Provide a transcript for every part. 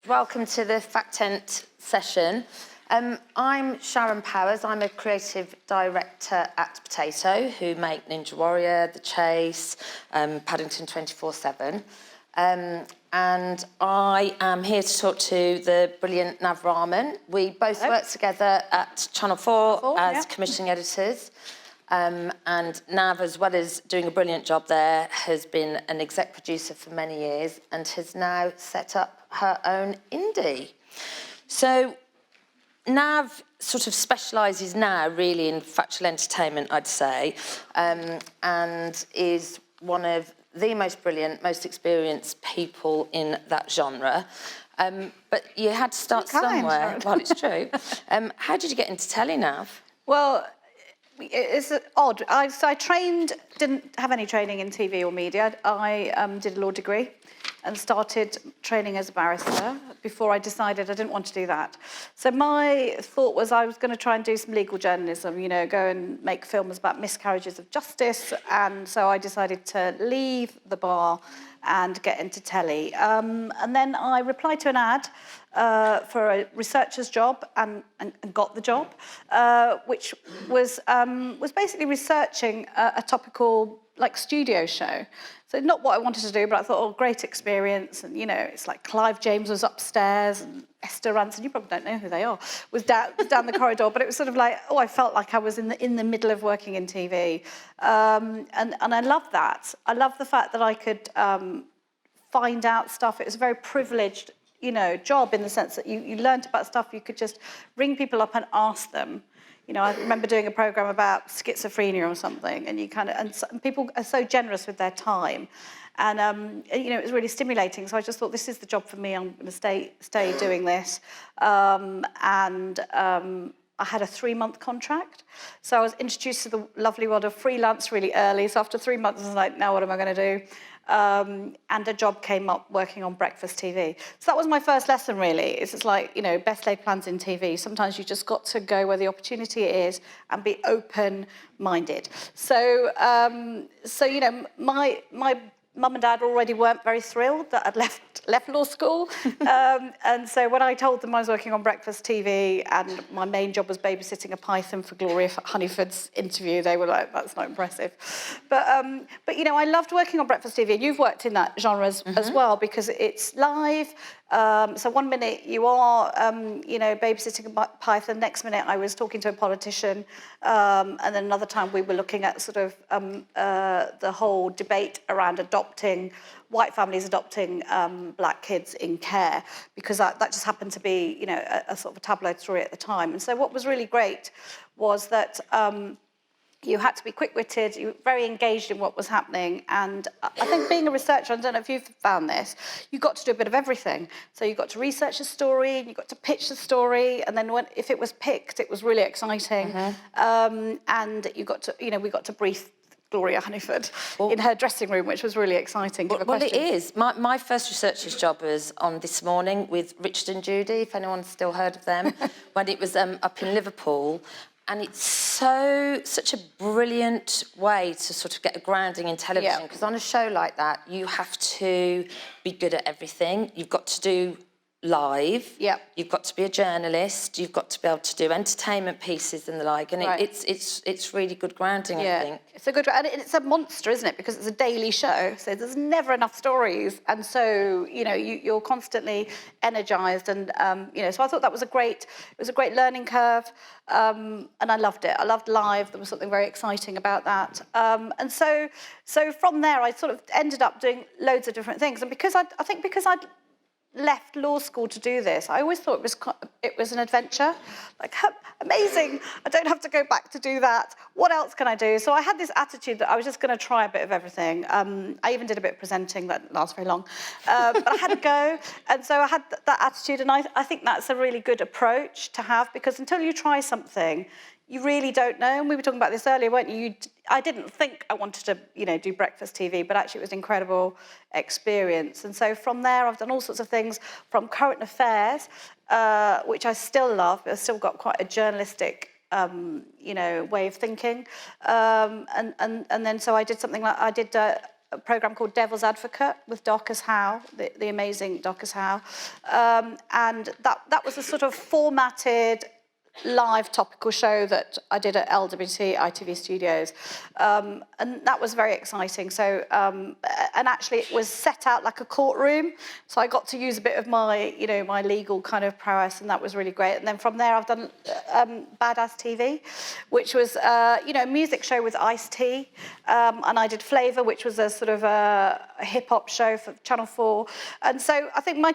Welcome to the Factent session. I'm Sharon Powers. I'm a creative director at Potato, who make Ninja Warrior, The Chase, Paddington 24/7. And I am here to talk to the brilliant Nav Raman. We both work together at Channel 4 as commissioning editors. And Nav, as well as doing a brilliant job there, has been an exec producer for many years and has now set up her own indie. So Nav sort of specialises now really in factual entertainment, I'd say, and is one of the most brilliant, most experienced people in that genre. But you had to start somewhere. Well, it's true. How did you get into telly, Nav? Well, it's odd. I didn't have any training in TV or media. I did a law degree and started training as a barrister before I decided I didn't want to do that. So my thought was I was going to try and do some legal journalism, go and make films about miscarriages of justice. And so I decided to leave the bar and get into telly. And then I replied to an ad for a researcher's job and got the job, which was basically researching a topical studio show. So not what I wanted to do, but I thought, oh, great experience. And, it's like Clive James was upstairs and Esther Ranson, you probably don't know who they are, was down the corridor. But it was sort of like, I felt like I was in the middle of working in TV. And I loved that. I loved the fact that I could find out stuff. It was a very privileged, job in the sense that you learned about stuff. You could just ring people up and ask them. I remember doing a program about schizophrenia or something, and and people are so generous with their time, and it was really stimulating. So I just thought, this is the job for me. I'm going to stay doing this, and I had a 3-month contract. So I was introduced to the lovely world of freelance really early. So after 3 months, I was like, now what am I going to do? And a job came up working on breakfast TV. So that was my first lesson, really. It's just like, best laid plans in TV. Sometimes you just got to go where the opportunity is and be open-minded. So, my mum and dad already weren't very thrilled that I'd left law school. And so when I told them I was working on breakfast TV and my main job was babysitting a python for Gloria Honeyford's interview, they were like, that's not impressive. But I loved working on breakfast TV, and you've worked in that genre as well, because it's live. So 1 minute you are, babysitting a python. Next minute I was talking to a politician, and then another time we were looking at sort of the whole debate around white families adopting black kids in care, because that just happened to be, a sort of a tabloid story at the time. And so what was really great was that you had to be quick-witted, you were very engaged in what was happening, and I think being a researcher, I don't know if you've found this, you got to do a bit of everything. So you got to research a story, and you got to pitch the story, and then if it was picked, it was really exciting. And you got to, we got to brief Gloria Honeyford in her dressing room, which was really exciting. Well, it is. My first researcher's job was on This Morning with Richard and Judy, if anyone's still heard of them, when it was up in Liverpool. And it's such a brilliant way to sort of get a grounding in television, because on a show like that, you have to be good at everything. You've got to do live. You've got to be a journalist. You've got to be able to do entertainment pieces and the like. And it's really good grounding, I think. It's a good, and it's a monster, isn't it? Because it's a daily show, so there's never enough stories, and so you're constantly energised, and so I thought that was a great learning curve, and I loved it. I loved live. There was something very exciting about that, and so from there I sort of ended up doing loads of different things, and because I'd left law school to do this, I always thought it was an adventure. Like, amazing, I don't have to go back to do that. What else can I do? So I had this attitude that I was just going to try a bit of everything. I even did a bit of presenting, that didn't last very long. But I had to go, and so I had that attitude, and I think that's a really good approach to have, because until you try something, you really don't know. And we were talking about this earlier, weren't you? I didn't think I wanted to, do breakfast TV, but actually it was an incredible experience. And so from there, I've done all sorts of things, from current affairs, which I still love, but I've still got quite a journalistic, way of thinking. And then so I did something like, a programme called Devil's Advocate with Dorcas Howe, the amazing Dorcas Howe. And that was a sort of formatted live topical show that I did at LWT ITV Studios, and that was very exciting. So, and actually it was set out like a courtroom, so I got to use a bit of my, my legal kind of prowess, and that was really great. And then from there, I've done Badass TV, which was, a music show with Ice-T, and I did Flavour, which was a sort of a hip-hop show for Channel 4. And so I think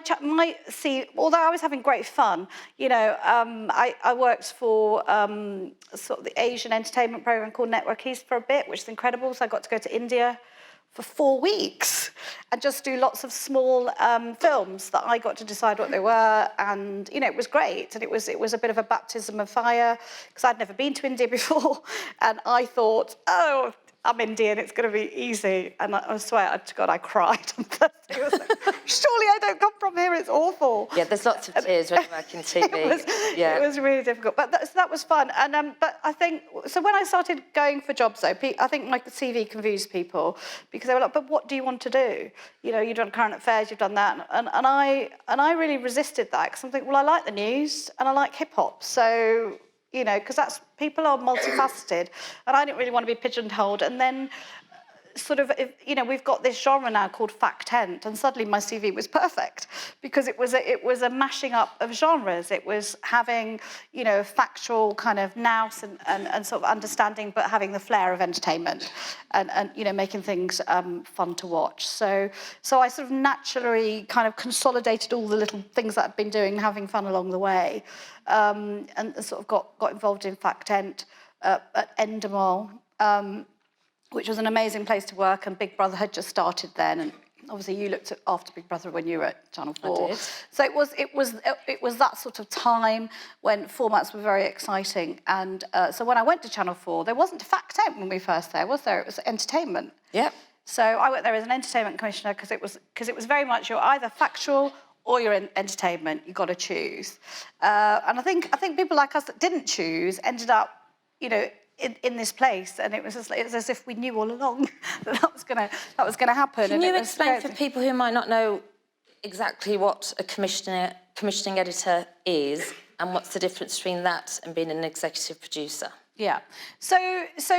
although I was having great fun, I worked for sort of the Asian entertainment program called Network East for a bit, which is incredible. So I got to go to India for 4 weeks and just do lots of small films that I got to decide what they were, and it was great. And it was a bit of a baptism of fire because I'd never been to India before, and I thought, oh, I'm Indian, it's going to be easy. And I swear to God, I cried on Thursday. I was like, surely I don't come from here, it's awful. Yeah, there's lots of tears when you work in TV. It was really difficult, but that was fun. And but I think, so when I started going for jobs though, I think my CV confused people because they were like, but what do you want to do? You've done current affairs, you've done that. And I really resisted that because I'm thinking, well, I like the news and I like hip hop. So, because people are multifaceted, and I didn't really want to be pigeonholed. And then, sort of, we've got this genre now called Fact-Ent, and suddenly my CV was perfect because it was a mashing up of genres. It was having, factual kind of nous and sort of understanding, but having the flair of entertainment, and making things fun to watch. So I sort of naturally kind of consolidated all the little things that I'd been doing, having fun along the way. And sort of got involved in Fact-Ent at Endemol, which was an amazing place to work, and Big Brother had just started then, and obviously you looked after Big Brother when you were at Channel 4. I did. So it was that sort of time when formats were very exciting, and so when I went to Channel 4, there wasn't a Fact-Ent when we first there, was there? It was entertainment. Yep. So I went there as an entertainment commissioner because it was very much you're either factual or you're in entertainment. You got to choose, and I think people like us that didn't choose ended up, in this place, and it was as if we knew all along that was gonna happen. Can you explain for people who might not know exactly what a commissioning editor is, and what's the difference between that and being an executive producer? Yeah. So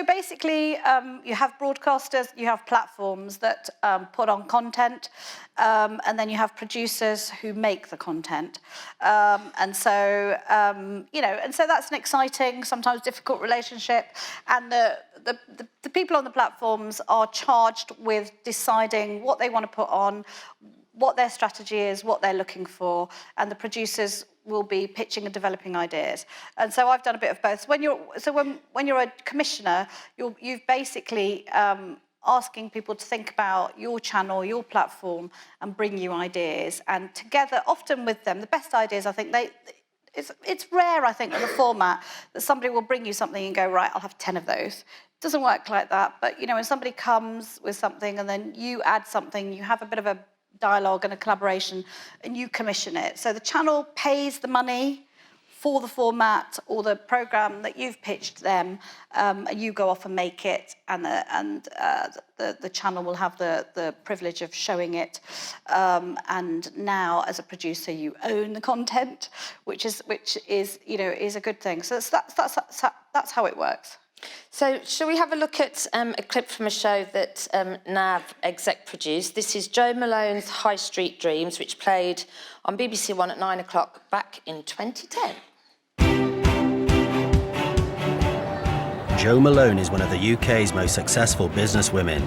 basically, you have broadcasters, you have platforms that put on content, and then you have producers who make the content. And so that's an exciting, sometimes difficult relationship. And the people on the platforms are charged with deciding what they want to put on, what their strategy is, what they're looking for, and the producers will be pitching and developing ideas. And so I've done a bit of both. When you're a commissioner, you've basically asking people to think about your channel, your platform, and bring you ideas. And together, often with them, the best ideas, I think, it's rare, I think, in a format that somebody will bring you something and go, right, I'll have 10 of those. It doesn't work like that. But, when somebody comes with something and then you add something, you have a bit of a dialogue and a collaboration, and you commission it. So the channel pays the money for the format or the programme that you've pitched them, and you go off and make it, and the channel will have the privilege of showing it. And now, as a producer, you own the content, which is a good thing. So that's how it works. So, shall we have a look at a clip from a show that Nav exec produced? This is Joe Malone's High Street Dreams, which played on BBC One at 9 o'clock back in 2010. Jo Malone is one of the UK's most successful businesswomen.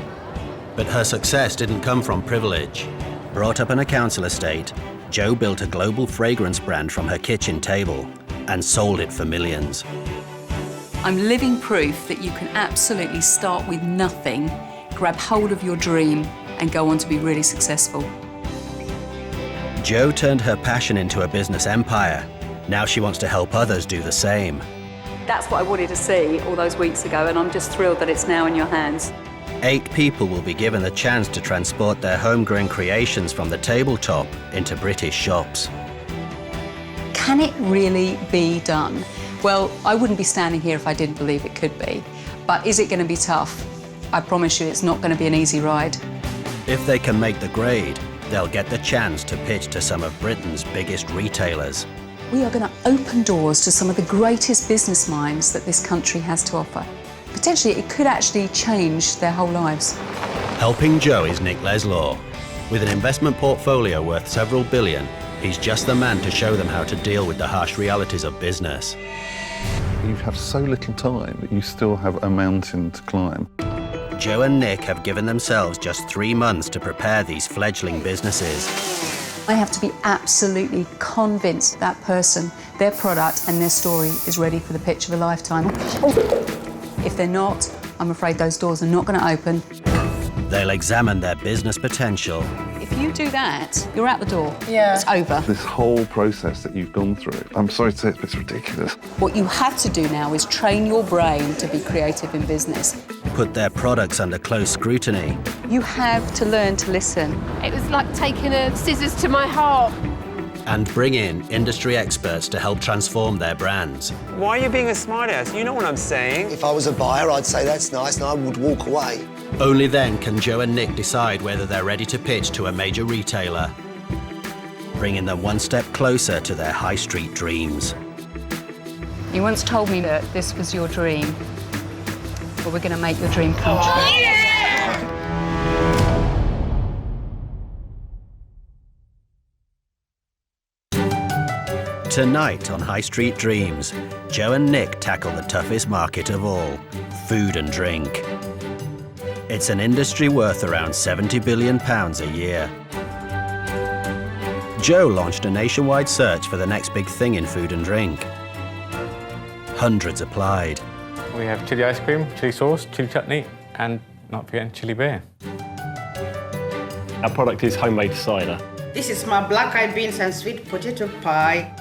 But her success didn't come from privilege. Brought up on a council estate, Jo built a global fragrance brand from her kitchen table and sold it for millions. I'm living proof that you can absolutely start with nothing, grab hold of your dream, and go on to be really successful. Jo turned her passion into a business empire. Now she wants to help others do the same. That's what I wanted to see all those weeks ago, and I'm just thrilled that it's now in your hands. 8 people will be given the chance to transport their homegrown creations from the tabletop into British shops. Can it really be done? Well, I wouldn't be standing here if I didn't believe it could be. But is it going to be tough? I promise you it's not going to be an easy ride. If they can make the grade, they'll get the chance to pitch to some of Britain's biggest retailers. We are going to open doors to some of the greatest business minds that this country has to offer. Potentially, it could actually change their whole lives. Helping Joe is Nick Leslaw. With an investment portfolio worth several billion, he's just the man to show them how to deal with the harsh realities of business. You have so little time that you still have a mountain to climb. Joe and Nick have given themselves just 3 months to prepare these fledgling businesses. I have to be absolutely convinced that person, their product and their story is ready for the pitch of a lifetime. If they're not, I'm afraid those doors are not going to open. They'll examine their business potential. If you do that, you're out the door. Yeah. It's over. This whole process that you've gone through, I'm sorry to say it's ridiculous. What you have to do now is train your brain to be creative in business. Put their products under close scrutiny. You have to learn to listen. It was like taking a scissors to my heart. And bring in industry experts to help transform their brands. Why are you being a smartass? You know what I'm saying. If I was a buyer, I'd say that's nice and I would walk away. Only then can Joe and Nick decide whether they're ready to pitch to a major retailer, bringing them one step closer to their high street dreams. You once told me that this was your dream, but we're going to make your dream come true. Tonight on High Street Dreams, Joe and Nick tackle the toughest market of all, food and drink. It's an industry worth around £70 billion a year. Joe launched a nationwide search for the next big thing in food and drink. Hundreds applied. We have chili ice cream, chili sauce, chili chutney, and not forgetting chili beer. Our product is homemade cider. This is my black-eyed beans and sweet potato pie.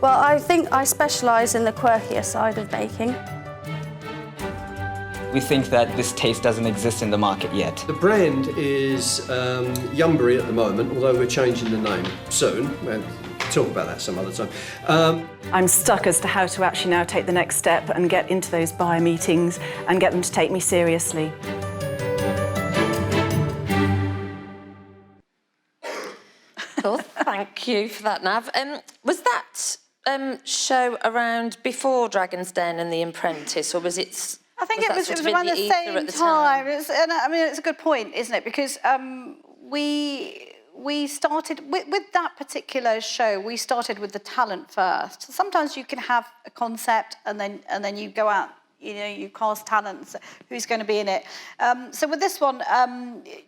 Well, I think I specialise in the quirkier side of baking. We think that this taste doesn't exist in the market yet. The brand is Yumbury at the moment, although we're changing the name soon. We'll talk about that some other time. I'm stuck as to how to actually now take the next step and get into those buyer meetings and get them to take me seriously. Cool, thank you for that, Nav. Was that show around before Dragon's Den and The Apprentice, or was it? I think it was around the same time. I mean, it's a good point, isn't it? Because we started with that particular show. We started with the talent first. Sometimes you can have a concept and then you go out. You know, you cast talents. Who's going to be in it? So with this one,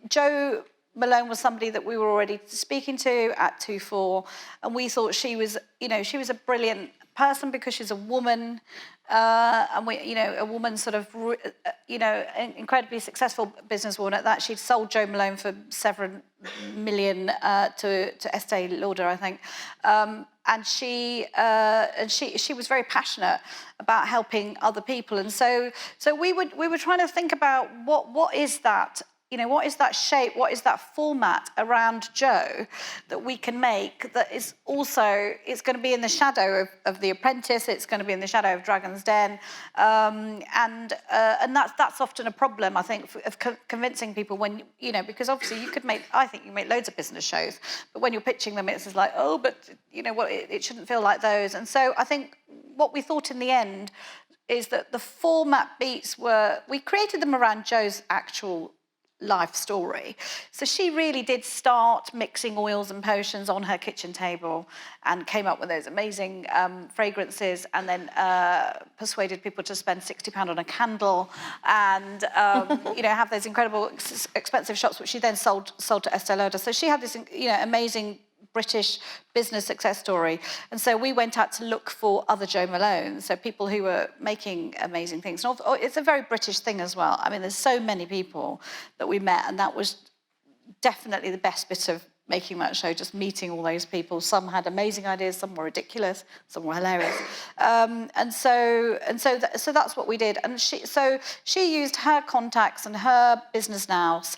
Joe Malone was somebody that we were already speaking to at 2-4, and we thought she was a brilliant person because she's a woman, and a woman sort of, incredibly successful businesswoman at that. She'd sold Joe Malone for several million to Estee Lauder, I think, and she was very passionate about helping other people, and so we were trying to think about what is that. What is that shape, what is that format around Joe that we can make that is also, it's going to be in the shadow of The Apprentice, it's going to be in the shadow of Dragon's Den, and that's often a problem, I think, of convincing people when, because obviously I think you make loads of business shows, but when you're pitching them, it's just like, oh, but, it shouldn't feel like those. And so I think what we thought in the end is that the format beats we created them around Joe's actual life story. So she really did start mixing oils and potions on her kitchen table and came up with those amazing fragrances, and then persuaded people to spend £60 on a candle and have those incredible expensive shops which she then sold to Estee Lauder. So she had this amazing British business success story. And so we went out to look for other Joe Malones, so people who were making amazing things. And it's a very British thing as well. I mean, there's so many people that we met, and that was definitely the best bit of making that show, just meeting all those people. Some had amazing ideas, some were ridiculous, some were hilarious. So that's what we did. And she used her contacts and her business nous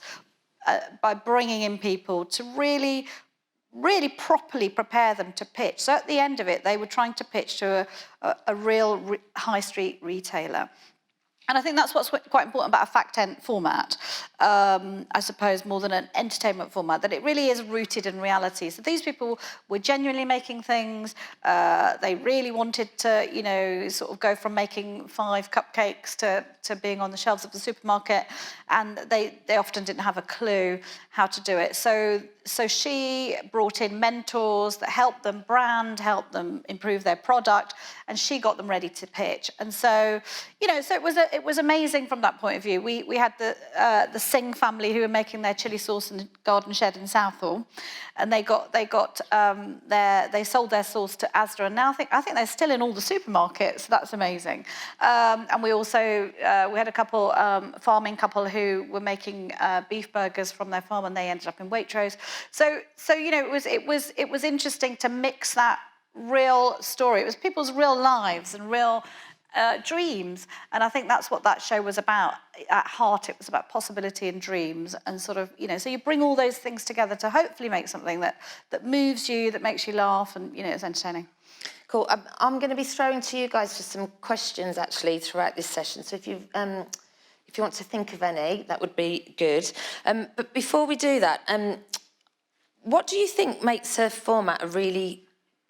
by bringing in people to really properly prepare them to pitch. So at the end of it, they were trying to pitch to a real high street retailer. And I think that's what's quite important about a fact-ent format, I suppose, more than an entertainment format, that it really is rooted in reality. So these people were genuinely making things. They really wanted to, you know, sort of go from making 5 cupcakes to being on the shelves of the supermarket. And they often didn't have a clue how to do it. So she brought in mentors that helped them brand, helped them improve their product, and she got them ready to pitch. And so, you know, so it was amazing from that point of view. We had the Singh family who were making their chili sauce in the garden shed in Southall, and they sold their sauce to Asda, and now I think they're still in all the supermarkets. So that's amazing. And we also we had a couple farming couple who were making beef burgers from their farm, and they ended up in Waitrose. So you know, it was interesting to mix that real story. It was people's real lives and real dreams, and I think that's what that show was about. At heart, it was about possibility and dreams, and sort of, you know, so you bring all those things together to hopefully make something that moves you, that makes you laugh, and, you know, it's entertaining. Cool. I'm going to be throwing to you guys for some questions actually throughout this session. So if you want to think of any, that would be good. But before we do that, what do you think makes a format a really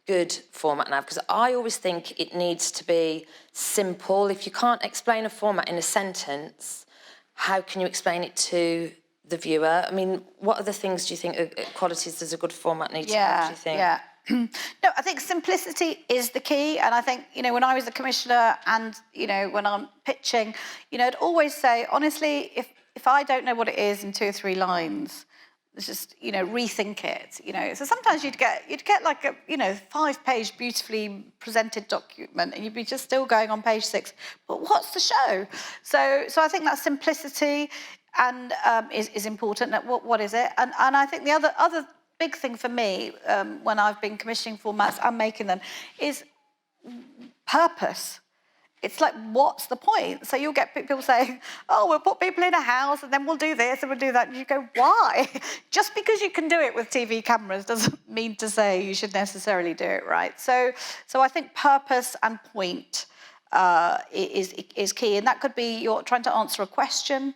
good format now? Because I always think it needs to be simple. If you can't explain a format in a sentence, how can you explain it to the viewer? I mean, what other things do you think qualities does a good format need to have, do you think? Yeah. No, I think simplicity is the key. And I think, you know, when I was a commissioner and, you know, when I'm pitching, you know, I'd always say, honestly, if I don't know what it is in 2 or 3 lines, let's just, you know, rethink it, you know. So sometimes you'd get like a, you know, 5-page beautifully presented document, and you'd be just still going on page 6. But what's the show? So I think that simplicity and is important. What is it? And I think the other big thing for me when I've been commissioning formats and making them is purpose. It's like, what's the point? So you'll get people saying, oh, we'll put people in a house and then we'll do this and we'll do that. And you go, why? Just because you can do it with TV cameras doesn't mean to say you should necessarily do it, right? So I think purpose and point is key. And that could be you're trying to answer a question.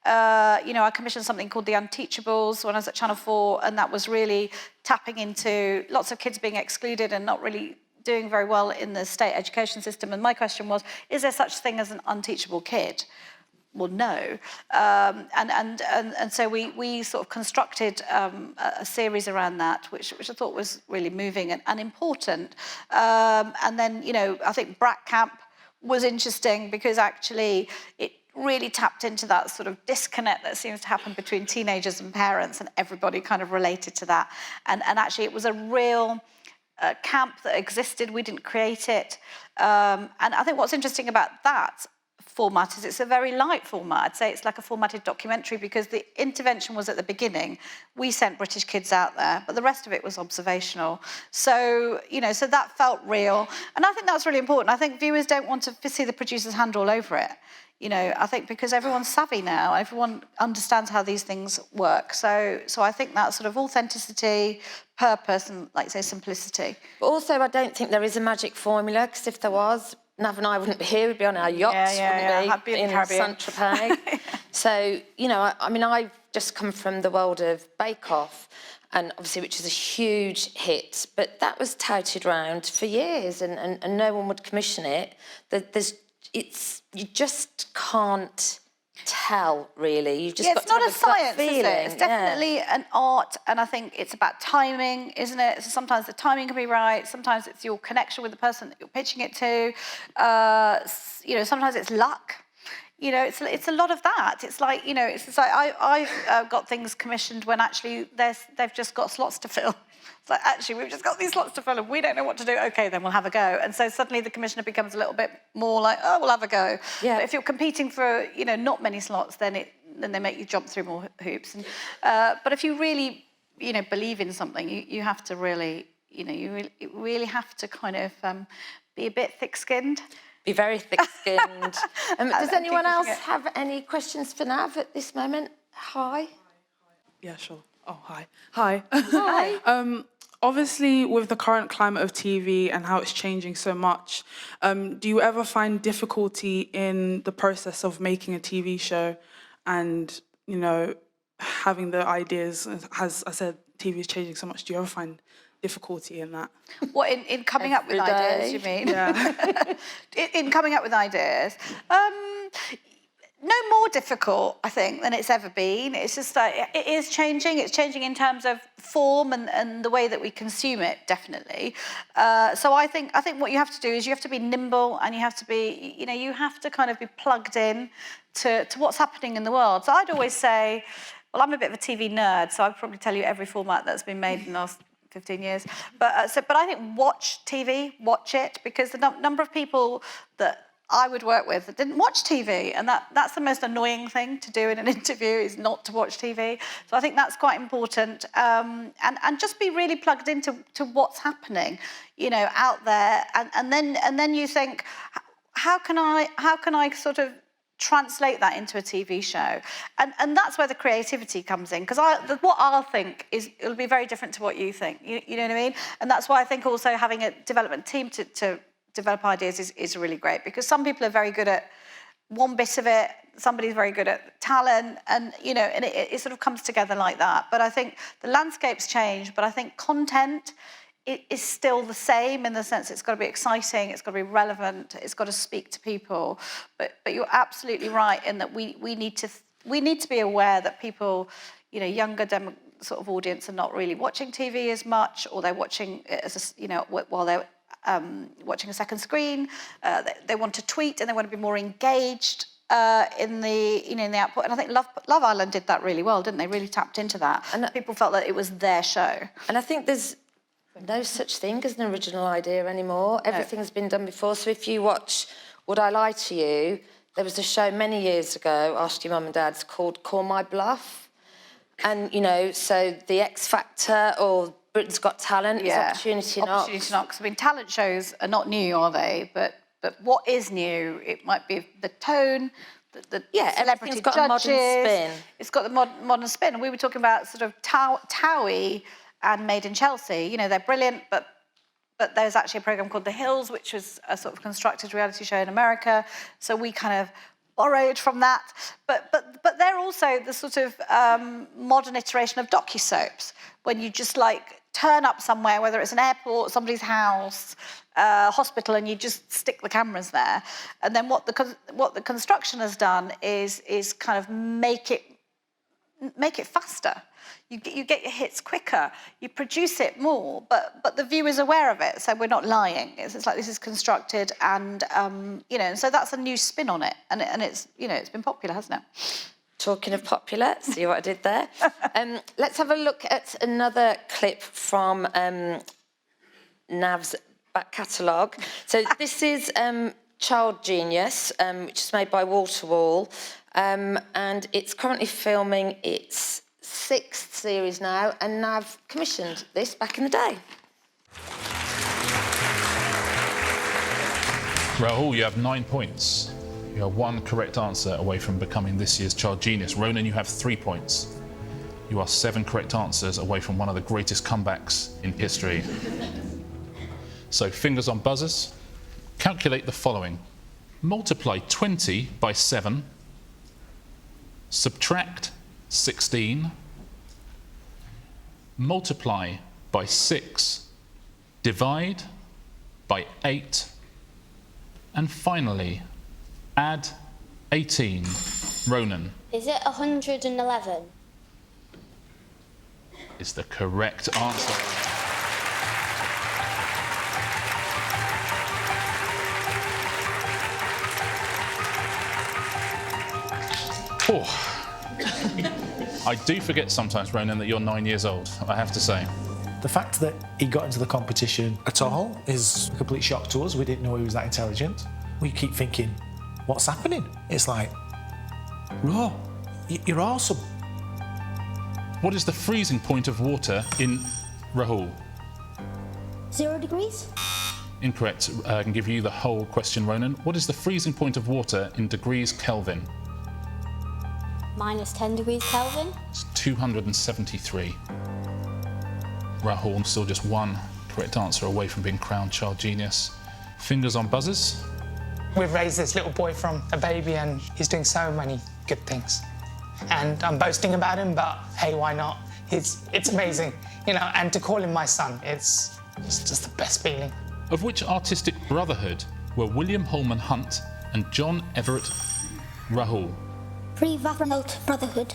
You know, I commissioned something called The Unteachables when I was at Channel 4, and that was really tapping into lots of kids being excluded and not really doing very well in the state education system. And my question was, is there such thing as an unteachable kid? Well, no. And so we sort of constructed a series around that, which I thought was really moving and important. And then, you know, I think Brat Camp was interesting because actually it really tapped into that sort of disconnect that seems to happen between teenagers and parents, and everybody kind of related to that. And actually it was a real camp that existed. We didn't create it. And I think what's interesting about that format is it's a very light format. I'd say it's like a formatted documentary because the intervention was at the beginning. We sent British kids out there, but the rest of it was observational. So, you know, so that felt real. And I think that's really important. I think viewers don't want to see the producer's hand all over it. You know, I think because everyone's savvy now, everyone understands how these things work. So I think that sort of authenticity, purpose, and, like, say, simplicity. But also, I don't think there is a magic formula, because if there was, Nav and I wouldn't be here. We'd be on our yachts, wouldn't we? In Saint-Tropez. So, you know, I mean, I've just come from the world of Bake Off, and obviously, which is a huge hit, but that was touted around for years, and no one would commission it. You just can't tell, really. You've just got it's not to a science, feeling. is it? It's definitely an art, and I think it's about timing, isn't it? So sometimes the timing can be right. Sometimes it's your connection with the person that you're pitching it to. You know, sometimes it's luck. You know, it's a lot of that. It's like, you know, it's like I've got things commissioned when actually they've just got slots to fill. It's like, actually, we've just got these slots to fill and we don't know what to do. OK, then we'll have a go. And so suddenly the commissioner becomes a little bit more like, oh, we'll have a go. Yeah. But if you're competing for, you know, not many slots, then they make you jump through more hoops. And, but if you really, you know, believe in something, you have to really, you know, you really have to kind of be a bit thick-skinned. Be very thick-skinned. Does anyone else have any questions for Nav at this moment? Hi. Yeah, sure. Oh, hi. Hi. Hi. Obviously, with the current climate of TV and how it's changing so much, do you ever find difficulty in the process of making a TV show and, you know, having the ideas? As I said, TV is changing so much. Do you ever find difficulty in that? What, in coming up with ideas, you mean? Yeah. in coming up with ideas? No more difficult, I think, than it's ever been. It's just that it is changing. It's changing in terms of form and the way that we consume it, definitely. So I think what you have to do is you have to be nimble and you have to be, you know, you have to kind of be plugged in to what's happening in the world. So I'd always say, well, I'm a bit of a TV nerd, so I'd probably tell you every format that's been made in the last 15 years. But I think watch TV, watch it, because the number of people that I would work with that didn't watch TV, and that's the most annoying thing to do in an interview, is not to watch TV. So I think that's quite important, and just be really plugged into what's happening, you know, out there, and then you think, how can I sort of translate that into a TV show, and that's where the creativity comes in, because what I'll think is it'll be very different to what you think. You know what I mean? And that's why I think also having a development team to develop ideas is really great, because some people are very good at one bit of it, somebody's very good at talent, and you know, and it sort of comes together like that. But I think the landscape's changed, but I think content is still the same, in the sense it's got to be exciting, it's got to be relevant, it's got to speak to people. But you're absolutely right in that we need to be aware that people, you know, younger sort of audience are not really watching TV as much, or they're watching it as while they're watching a second screen. They want to tweet and they want to be more engaged in the output. And I think Love Island did that really well, didn't they? Really tapped into that, and people felt that it was their show. And I think there's no such thing as an original idea anymore. Everything's been done before. So if you watch Would I Lie to You, there was a show many years ago, Ask Your Mum and Dad, called Call My Bluff. And, you know, so the X Factor or Britain's Got Talent is Opportunity Knocks. Opportunity Knocks. I mean, talent shows are not new, are they? But what is new? It might be the tone, the celebrity got judges. A modern spin. It's got the modern spin. And we were talking about sort of Towie and Made in Chelsea. You know, they're brilliant, but there's actually a programme called The Hills, which was a sort of constructed reality show in America. So we kind of borrowed from that. But they're also the sort of modern iteration of docusoaps, when you just like turn up somewhere, whether it's an airport, somebody's house, hospital, and you just stick the cameras there. And then what the construction has done is kind of make it faster. You get your hits quicker, you produce it more, but the viewer's aware of it, so we're not lying. It's like this is constructed, and you know, and so that's a new spin on it, and it's, you know, it's been popular, hasn't it? Talking of popular, see what I did there? Let's have a look at another clip from Nav's back catalogue. So this is Child Genius, which is made by Wall to Wall, and it's currently filming its 6th series now, and Nav commissioned this back in the day. Rahul, you have 9 points. You are 1 correct answer away from becoming this year's Child Genius. Ronan, you have 3 points. You are 7 correct answers away from one of the greatest comebacks in history. So, fingers on buzzers. Calculate the following. Multiply 20 by 7. Subtract 16. Multiply by 6. Divide by 8. And finally, add 18. Ronan. Is it 111? Is the correct answer. Oh. I do forget sometimes, Ronan, that you're 9 years old, I have to say. The fact that he got into the competition at all is a complete shock to us. We didn't know he was that intelligent. We keep thinking, what's happening? It's like, Ro, you're awesome. What is the freezing point of water in Rahul? 0 degrees? Incorrect. I can give you the whole question, Ronan. What is the freezing point of water in degrees Kelvin? -10 degrees Kelvin? It's 273. Rahul still just one correct answer away from being crowned Child Genius. Fingers on buzzers. We've raised this little boy from a baby and he's doing so many good things. And I'm boasting about him, but hey, why not? It's amazing, you know, and to call him my son, it's just the best feeling. Of which artistic brotherhood were William Holman Hunt and John Everett Rahul? Pre-Raphaelite Brotherhood.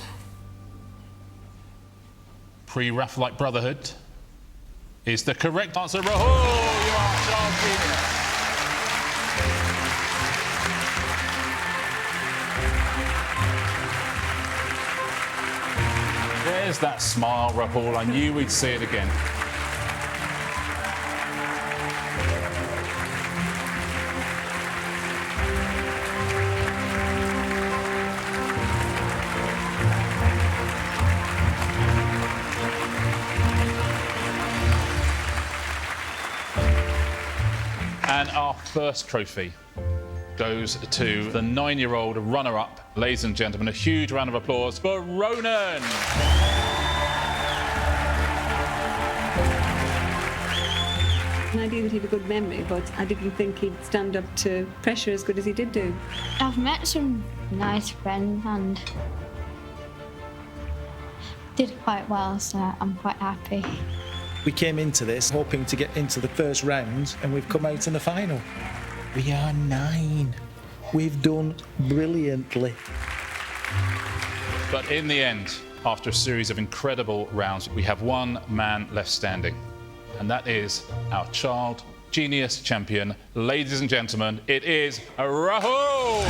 Pre-Raphaelite Brotherhood is the correct answer. Rahul, you are Child Genius. There's that smile, Rahul. I knew we'd see it again. And our first trophy goes to the 9-year-old runner-up. Ladies and gentlemen, a huge round of applause for Ronan. I knew that he had a good memory, but I didn't think he'd stand up to pressure as good as he did do. I've met some nice friends and did quite well, so I'm quite happy. We came into this hoping to get into the first round, and we've come out in the final. We are 9. We've done brilliantly. But in the end, after a series of incredible rounds, we have one man left standing. And that is our Child Genius champion. Ladies and gentlemen, it is Rahul!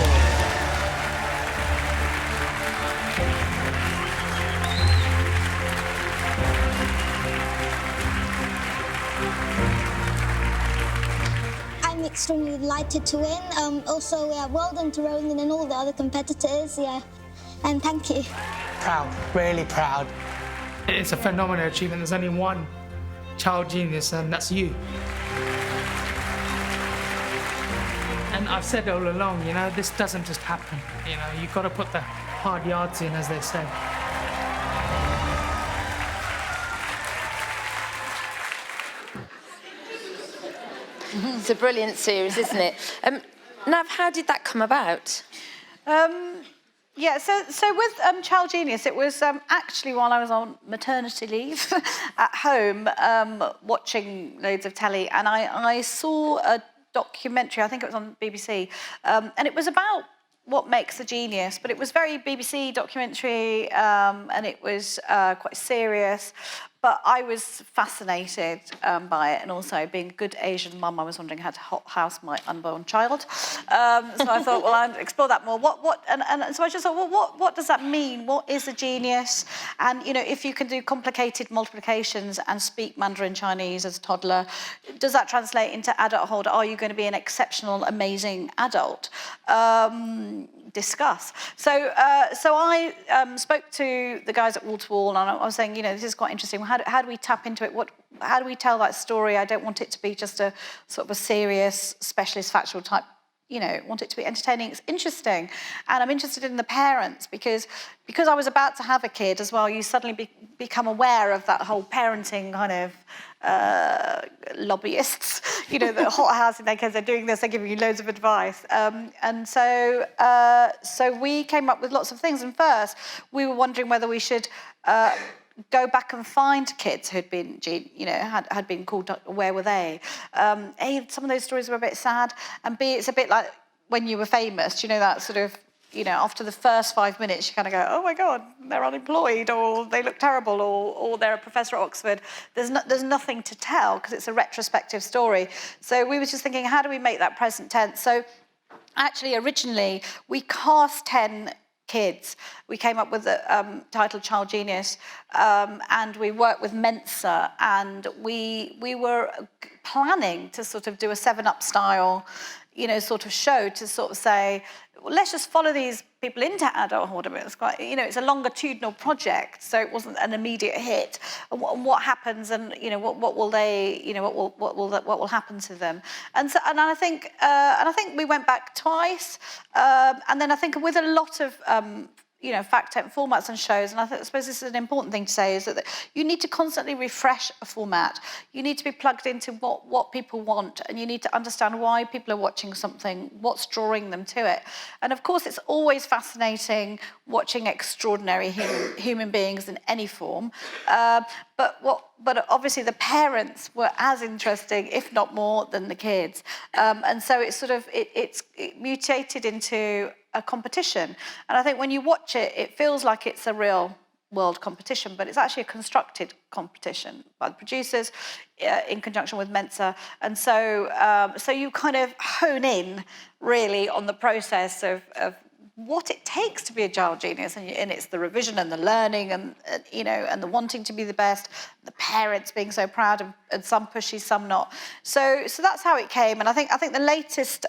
I'm extremely delighted to win. Also, well done to Ronan and all the other competitors, and thank you. Proud, really proud. It's a phenomenal achievement. There's only one Child Genius, and that's you. And I've said all along, you know, this doesn't just happen. You know, you've got to put the hard yards in, as they say. It's a brilliant series, isn't it? Nav, how did that come about? Yeah, so with Child Genius, it was actually while I was on maternity leave at home, watching loads of telly, and I saw a documentary, I think it was on BBC, and it was about what makes a genius, but it was very BBC documentary, and it was quite serious. But I was fascinated by it, and also being a good Asian mum, I was wondering how to hothouse my unborn child. So I thought, well, I'll explore that more. And so I just thought, well, what does that mean? What is a genius? And you know, if you can do complicated multiplications and speak Mandarin Chinese as a toddler, does that translate into adulthood? Are you going to be an exceptional, amazing adult? Discuss. So I spoke to the guys at Wall to Wall, and I was saying, you know, this is quite interesting. How do we tap into it? How do we tell that story? I don't want it to be just a sort of a serious, specialist, factual type. You know, I want it to be entertaining. It's interesting, and I'm interested in the parents because I was about to have a kid as well. You suddenly become aware of that whole parenting kind of lobbyists. You know, the hot housing their kids. They're doing this. They're giving you loads of advice, and so we came up with lots of things. And first, we were wondering whether we should go back and find kids who'd been, you know, had been called. Where were they? A, some of those stories were a bit sad, and B, it's a bit like when you were famous. You know, that sort of, you know, after the first 5 minutes, you kind of go, oh my God, they're unemployed, or they look terrible, or they're a professor at Oxford. There's nothing to tell because it's a retrospective story. So we were just thinking, how do we make that present tense? So actually, originally, we cast 10 kids. We came up with the title Child Genius, and we worked with Mensa, and we were planning to sort of do a 7-Up style, you know, sort of show to sort of say, well, let's just follow these people into adulthood. I mean, it's quite, you know, it's a longitudinal project, so it wasn't an immediate hit. And what happens, and you know, what will they, you know, what will happen to them? And so, and I think we went back twice, and then I think with a lot of fact-10 formats and shows, and I suppose this is an important thing to say, is that you need to constantly refresh a format. You need to be plugged into what people want, and you need to understand why people are watching something, what's drawing them to it. And of course, it's always fascinating watching extraordinary human beings in any form. But obviously the parents were as interesting, if not more, than the kids. And so it's it mutated into a competition. And I think when you watch it, it feels like it's a real world competition, but it's actually a constructed competition by the producers in conjunction with Mensa. And so you kind of hone in really on the process of what it takes to be a child genius, and it's the revision and the learning and and the wanting to be the best, the parents being so proud, and some pushy, some not. So that's how it came. And I think the latest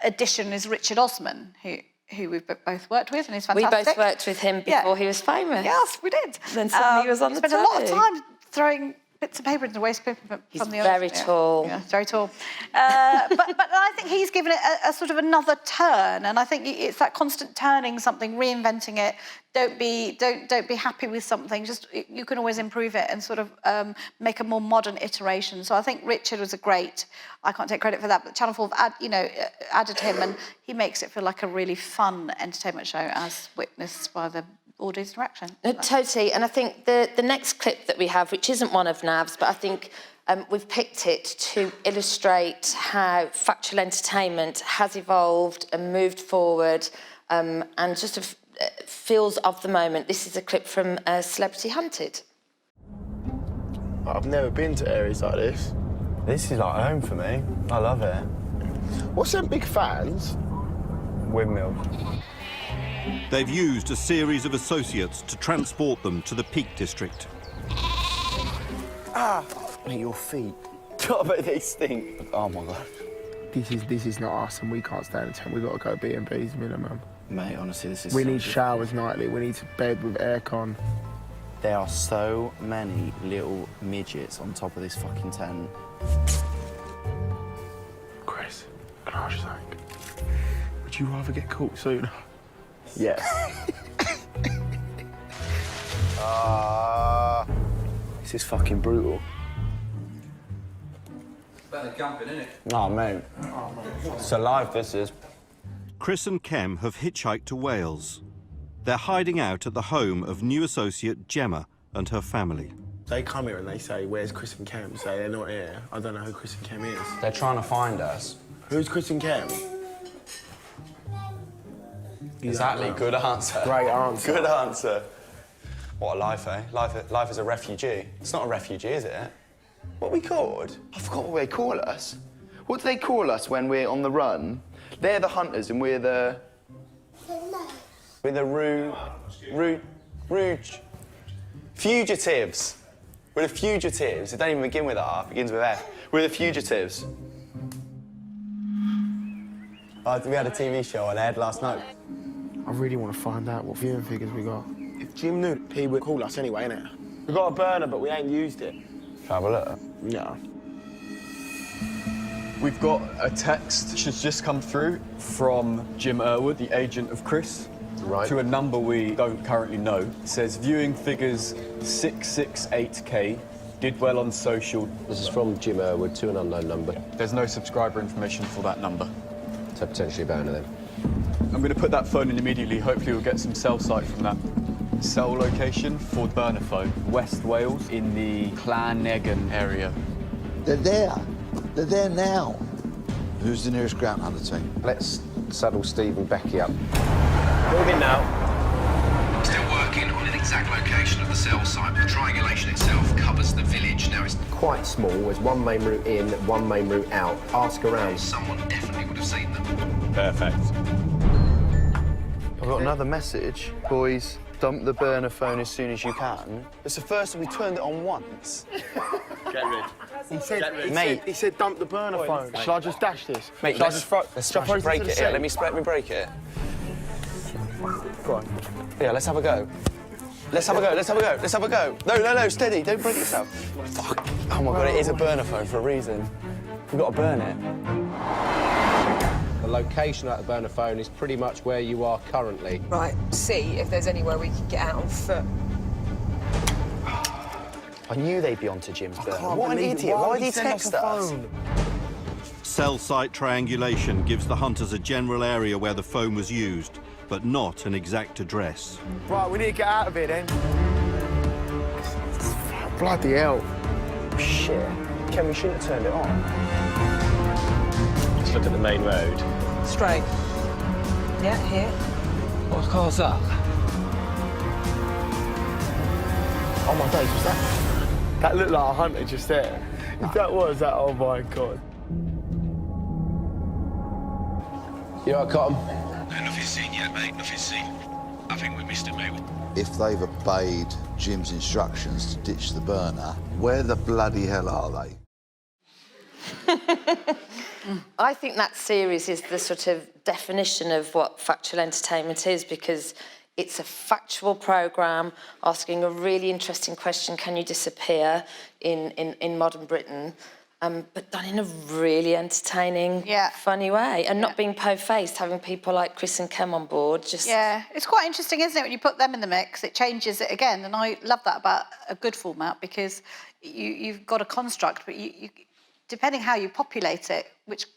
addition is Richard Osman, who we've both worked with, and he's fantastic. We both worked with him before he was famous. Yes, we did. Then suddenly he was on the spent a lot of time throwing bits of paper into the waste paper from he's the very tall. Yeah, very tall. But I think he's given it a sort of another turn, and I think it's that constant turning something, reinventing it. Don't be happy with something. Just you can always improve it and sort of make a more modern iteration. So I think Richard was a great. I can't take credit for that, but Channel 4 added him, and he makes it feel like a really fun entertainment show, as witnessed by the audience interaction. Totally, and I think the next clip that we have, which isn't one of Nav's, but I think we've picked it to illustrate how Factual Entertainment has evolved and moved forward, and just feels of the moment. This is a clip from Celebrity Hunted. I've never been to areas like this. This is like home for me. I love it. What's them big fans? Windmill. They've used a series of associates to transport them to the Peak District. Ah! Mate, your feet. God, but they stink. Oh, my God. This is not us, and we can't stay in a tent. We've got to go B&Bs minimum. Mate, honestly, this is... We need showers nightly. We need to bed with aircon. There are so many little midgets on top of this fucking tent. Chris, can I ask you something? Would you rather get caught sooner? Yeah. This is fucking brutal. Better than camping, isn't it? Oh, mate. It's alive, this is. Chris and Kem have hitchhiked to Wales. They're hiding out at the home of new associate Gemma and her family. They come here and they say, where's Chris and Kem? Say they're not here. I don't know who Chris and Kem is. They're trying to find us. Who's Chris and Kem? Exactly, good answer. Great answer. Good answer. What a life, eh? Life as a refugee. It's not a refugee, is it? What are we called? I forgot what they call us. What do they call us when we're on the run? They're the hunters and we're the... We're the fugitives. We're the fugitives. It don't even begin with R, it begins with F. We're the fugitives. We had a TV show on Ed last night. I really want to find out what viewing figures we got. If Jim knew, he would call us anyway, innit? We got a burner, but we ain't used it. Shall I have a look? Yeah. We've got a text which has just come through from Jim Irwood, the agent of Chris, to a number we don't currently know. It says viewing figures 668K, did well on social. This is from Jim Irwood to an unknown number. There's no subscriber information for that number. So potentially a burner then. I'm going to put that phone in immediately. Hopefully we'll get some cell site from that. Cell location for burner phone. West Wales in the Llannegan area. They're there. They're there now. Who's the nearest ground hunter team? Let's saddle Steve and Becky up. Moving now. Still working on an exact location of the cell site. The triangulation itself covers the village. Now it's quite small. There's one main route in, one main route out. Ask around. Someone definitely would have seen them. Perfect. I've got another message. Boys, dump the burner phone as soon as you can. It's the first time we turned it on once. Get rid. He said dump the burner phone. Shall I just dash this? Mate, let's break it here. Let me break it. Go on. Yeah, let's have a go. Let's have a go. No, steady. Don't break yourself. Fuck. Oh my God, it is a burner phone for a reason. We've got to burn it. The location at the burner phone is pretty much where you are currently. Right, see if there's anywhere we can get out on foot. I knew they'd be onto Jim's burner. What an idiot. Why did he text us? Cell site triangulation gives the hunters a general area where the phone was used, but not an exact address. Right, we need to get out of here then. Bloody hell. Shit. Ken, we shouldn't have turned it on. Let's look at the main road. Straight. Yeah, here. What car's that? Oh my days, was that? That looked like a hunter just there. If that was that, oh my God. You all right, Cotton? Nothing seen yet, mate. Nothing seen. I think we missed it, mate. If they've obeyed Jim's instructions to ditch the burner, where the bloody hell are they? I think that series is the sort of definition of what factual entertainment is, because it's a factual programme asking a really interesting question, can you disappear in modern Britain, but done in a really entertaining, funny way, and not being po-faced, having people like Chris and Kem on board. Yeah, it's quite interesting, isn't it, when you put them in the mix, it changes it again, and I love that about a good format, because you've got a construct, but you depending how you populate it,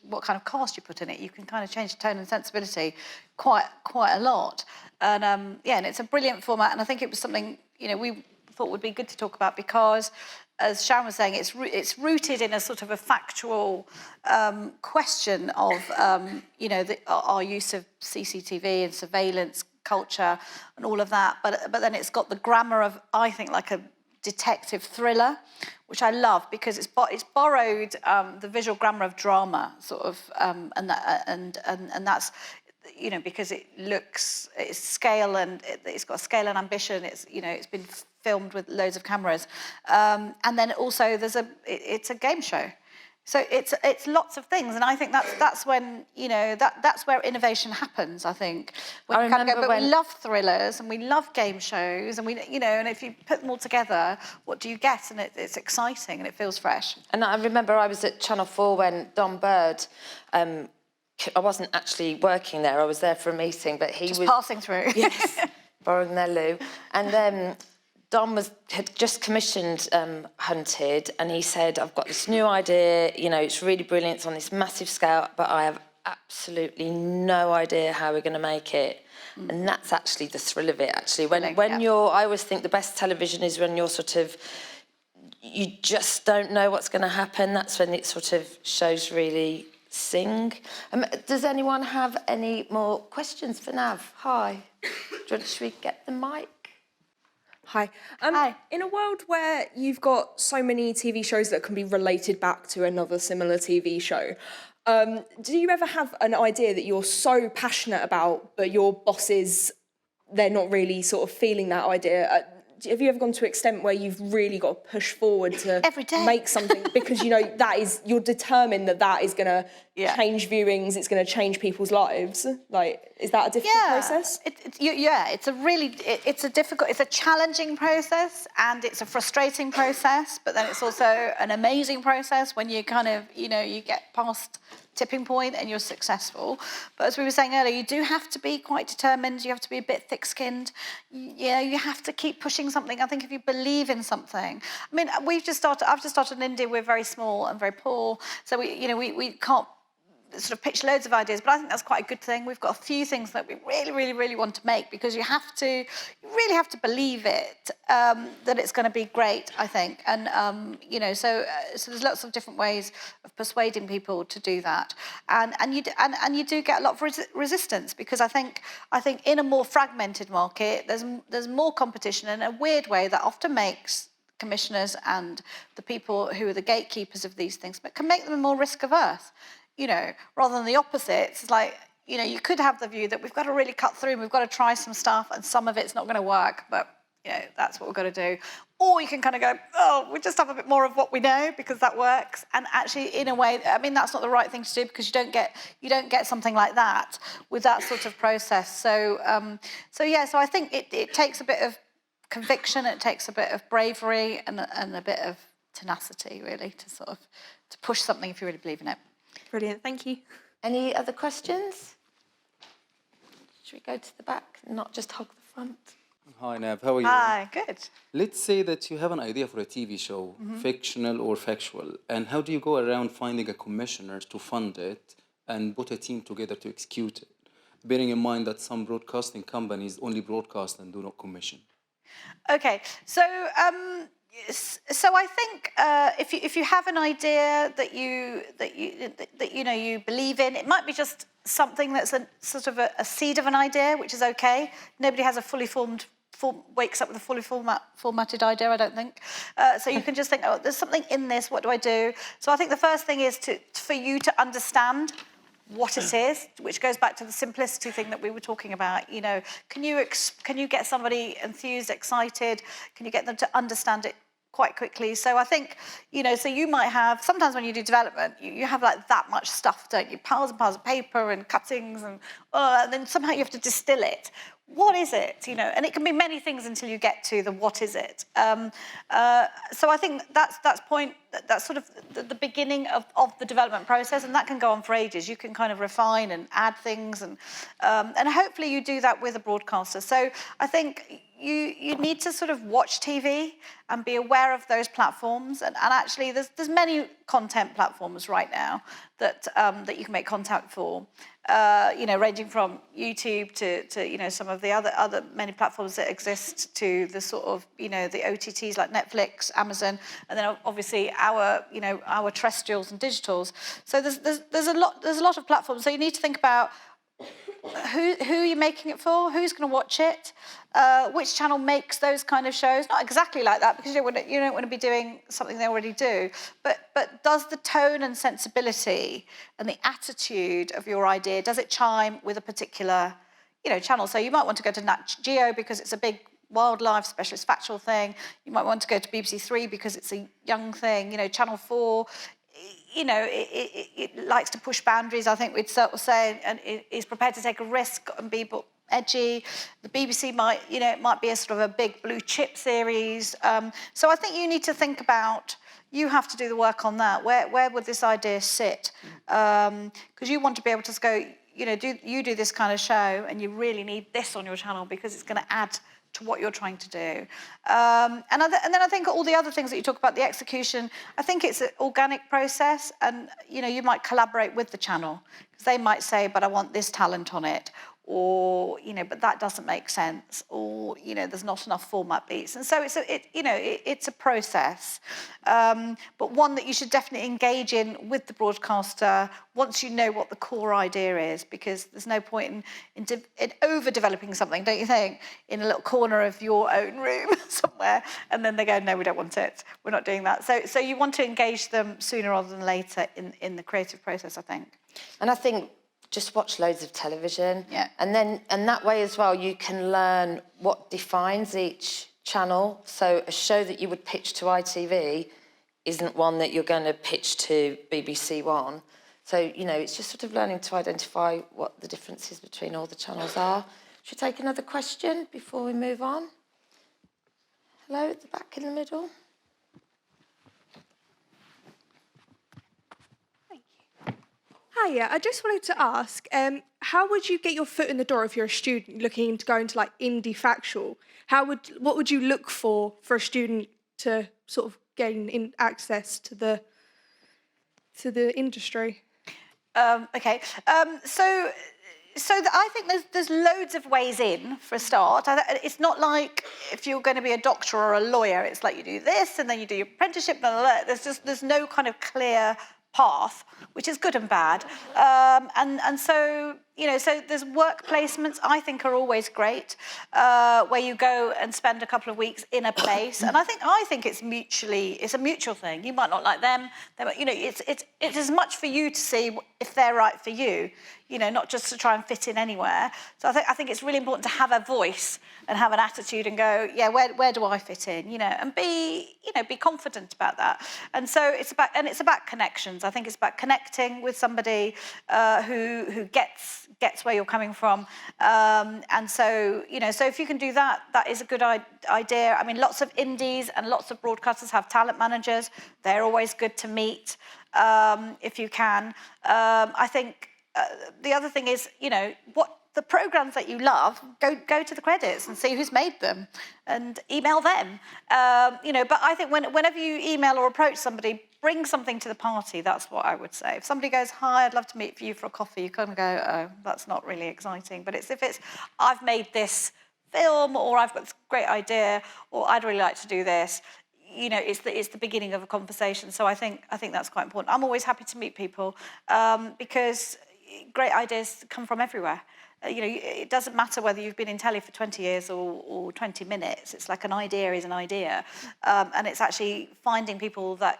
what kind of cast you put in it, you can kind of change the tone and sensibility quite a lot. And and it's a brilliant format, and I think it was something we thought would be good to talk about, because, as Sharon was saying, it's rooted in a sort of a factual question of our use of CCTV and surveillance culture and all of that, but then it's got the grammar of, I think, like a detective thriller, which I love, because it's borrowed the visual grammar of drama, sort of, and that's because it's scale, and it's got scale and ambition. It's been filmed with loads of cameras, and then also it's a game show. So it's lots of things, and I think that's when that's where innovation happens. I think when we kind of go, but we love thrillers and we love game shows, and and if you put them all together, what do you get? And it's exciting and it feels fresh. And I remember I was at Channel 4 when Don Bird. I wasn't actually working there. I was there for a meeting, but he was passing through. Yes, borrowing their loo, and Don had just commissioned Hunted, and he said, I've got this new idea, it's really brilliant, it's on this massive scale, but I have absolutely no idea how we're going to make it. And that's actually the thrill of it, actually. I always think the best television is when you're you just don't know what's going to happen. That's when it sort of shows really sing. Does anyone have any more questions for Nav? Hi. Should we get the mic? Hi. Hi. In a world where you've got so many TV shows that can be related back to another similar TV show, do you ever have an idea that you're so passionate about, but your bosses, they're not really sort of feeling that idea? Have you ever gone to an extent where you've really got to push forward to make something because you're determined that is going to change viewings, it's going to change people's lives? Is that a difficult process? It's a challenging process, and it's a frustrating process, but then it's also an amazing process when you kind of you get past tipping point and you're successful. But as we were saying earlier, you do have to be quite determined, you have to be a bit thick-skinned, you have to keep pushing something. I think if you believe in something, I've just started in India. We're very small and very poor, so we can't sort of pitch loads of ideas, but I think that's quite a good thing. We've got a few things that we really, really, really want to make, because you really have to believe it, that it's going to be great, I think. And, so there's lots of different ways of persuading people to do that. And you do get a lot of resistance, because I think in a more fragmented market, there's more competition in a weird way that often makes commissioners and the people who are the gatekeepers of these things, but can make them more risk averse. Rather than the opposite. It's like, you could have the view that we've got to really cut through and we've got to try some stuff, and some of it's not going to work, but, that's what we've got to do. Or you can kind of go, we just have a bit more of what we know, because that works. And actually, in a way, that's not the right thing to do, because you don't get something like that with that sort of process. So I think it takes a bit of conviction, it takes a bit of bravery and a bit of tenacity, really, to push something if you really believe in it. Brilliant, thank you. Any other questions? Should we go to the back and not just hog the front? Hi, Nav. How are you? Hi, good. Let's say that you have an idea for a TV show, fictional or factual, and how do you go around finding a commissioner to fund it and put a team together to execute it? Bearing in mind that some broadcasting companies only broadcast and do not commission. Okay, so I think if you have an idea that you believe in, it might be just something that's a sort of a seed of an idea, which is okay. Nobody has a fully formed wakes up with a fully formatted idea, I don't think. So you can just think, oh, there's something in this. What do I do? So I think the first thing is for you to understand what it is, which goes back to the simplicity thing that we were talking about. You know, can you get somebody enthused, excited? Can you get them to understand it quite quickly? So I think, you know, so you might have, sometimes when you do development, you have like that much stuff, don't you? Piles and piles of paper and cuttings and then somehow you have to distill it. What is it, you know? And it can be many things until you get to the what is it. So I think that's sort of the beginning of the development process, and that can go on for ages. You can kind of refine and add things, and hopefully you do that with a broadcaster. So I think you need to sort of watch TV and be aware of those platforms. And actually, there's many content platforms right now that you can make content for. You know, ranging from YouTube to you know, some of the other many platforms that exist, to the sort of, you know, the OTTs like Netflix, Amazon, and then obviously our terrestrials and digitals. So there's a lot of platforms. So you need to think about who you're making it for, who's going to watch it, which channel makes those kind of shows. Not exactly like that, because you don't want to be doing something they already do. But does the tone and sensibility and the attitude of your idea, does it chime with a particular, you know, channel? So you might want to go to Nat Geo because it's a big wildlife specialist factual thing. You might want to go to BBC Three because it's a young thing. You know, Channel 4. You know, it likes to push boundaries, I think we'd sort of say, and it is prepared to take a risk and be edgy. The BBC might, you know, it might be a sort of a big blue chip series. So I think you need to think about, you have to do the work on that. Where would this idea sit? Because you want to be able to go, you know, you do this kind of show and you really need this on your channel because it's going to add to what you're trying to do. And then I think all the other things that you talk about, the execution, I think it's an organic process, and, you know, you might collaborate with the channel because they might say, but I want this talent on it, or, you know, but that doesn't make sense, or, you know, there's not enough format beats. And so it's a process, but one that you should definitely engage in with the broadcaster once you know what the core idea is, because there's no point in over-developing something, don't you think, in a little corner of your own room somewhere, and then they go, no, we don't want it, we're not doing that. So you want to engage them sooner rather than later in the creative process, I think. And I think just watch loads of television, and that way as well you can learn what defines each channel. So a show that you would pitch to ITV isn't one that you're going to pitch to BBC One. So, you know, it's just sort of learning to identify what the differences between all the channels are. Should we take another question before we move on? Hello, at the back in the middle. Hiya, I just wanted to ask, how would you get your foot in the door if you're a student looking into going to like indie factual? What would you look for a student to sort of gain access to the industry? Okay, so I think there's loads of ways in for a start. It's not like if you're going to be a doctor or a lawyer, it's like you do this and then you do your apprenticeship. Blah, blah, blah. There's no kind of clear path, which is good and bad. And so, you know, so there's work placements I think are always great, where you go and spend a couple of weeks in a place. And I think it's a mutual thing. You might not like them, you know, it's as much for you to see if they're right for you, you know, not just to try and fit in anywhere. So I think it's really important to have a voice and have an attitude and go, yeah, where do I fit in, you know, and be confident about that. And so it's about connections. I think it's about connecting with somebody who gets where you're coming from. And so, you know, so if you can do that, that is a good idea. I mean, lots of indies and lots of broadcasters have talent managers. They're always good to meet if you can. I think, the other thing is, you know, what the programs that you love, go to the credits and see who's made them and email them. You know, but I think whenever you email or approach somebody, bring something to the party. That's what I would say. If somebody goes, "Hi, I'd love to meet you for a coffee," you kind of go, "Oh, that's not really exciting." But if it's, "I've made this film," or "I've got this great idea," or "I'd really like to do this," you know, it's the beginning of a conversation. So I think that's quite important. I'm always happy to meet people because great ideas come from everywhere. You know, it doesn't matter whether you've been in telly for 20 years or 20 minutes. It's like an idea is an idea. And it's actually finding people that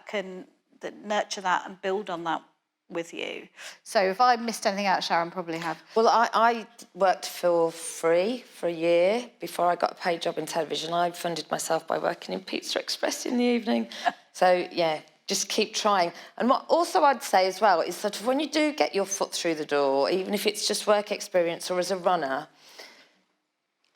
nurture that and build on that with you. So if I missed anything out, Sharon probably have. Well, I worked for free for a year before I got a paid job in television. I funded myself by working in Pizza Express in the evening. So, yeah, just keep trying. And what also I'd say as well is sort of when you do get your foot through the door, even if it's just work experience or as a runner,